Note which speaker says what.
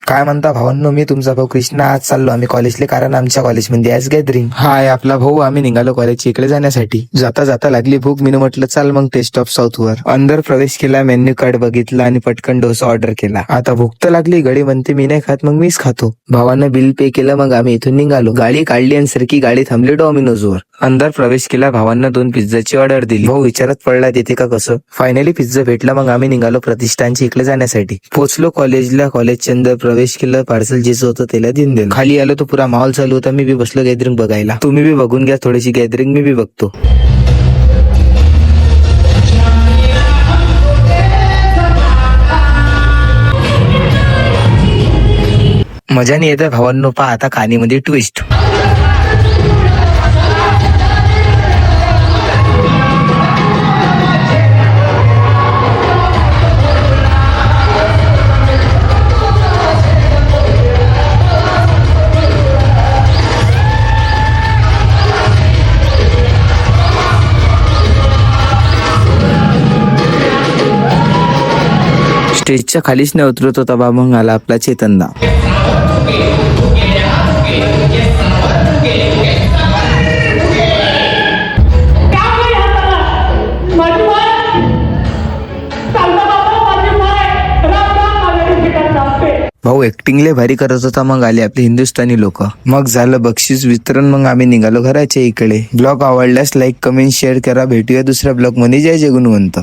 Speaker 1: काय म्हणता भावांनो, मी तुमचा भाऊ कृष्णा. आज चाललो आम्ही कॉलेजले, कारण आमच्या कॉलेजमध्ये आज गॅदरिंग. हाय आपला भाऊ. आम्ही निघालो कॉलेजच्या इकडे जाण्यासाठी. जाता जाता लागली भूक. मी म्हटलं चाल मग टेस्ट ऑफ साऊथ वर. अंदर प्रवेश केला, मेन्यू कार्ड बघितला आणि पटकन डोसा ऑर्डर केला. आता भूक तर लागली. गडी म्हणते मी नाही खात, मग मीच खातो. भावानं बिल पे केलं. मग आम्ही इथून निघालो. गाडी काढली आणि सरकी गाडी थांबली डॉमिनोज वर. अंदर प्रवेश केला. भावांना 2 पिझ्झाची ऑर्डर दिली. भाऊ विचारत पडला देते का कसं. फायनली पिझ्झा भेटला. मग आम्ही निघालो प्रतिष्ठानच्या इकडे जाण्यासाठी. पोहोचलो कॉलेजला. कॉलेजच्या अंदर प्रवेश केलं. पार्सल जे होतं त्याला देऊन दिलं. खाली आलो तो पुरा माहोल चालू होता. मी बी बसलो गॅदरिंग बघायला. तुम्ही बी बघून घ्या थोडीशी गॅदरिंग, मी बी बघतो. मजाने येतं भावांनो. पहा आता कहाणीमध्ये ट्विस्ट. स्टेजच्या खालीच नाही उतरत होता बा. मग आला आपला चेतनदा. भाऊ ऍक्टिंगले भारी करत होता. मग आले आपले हिंदुस्थानी लोक. मग झालं बक्षीस वितरण. मग आम्ही निघालो घराच्या इकडे. ब्लॉग आवडल्यास लाईक कमेंट शेअर करा. भेटूया दुसऱ्या ब्लॉग मध्ये. जय जय गुणवंत.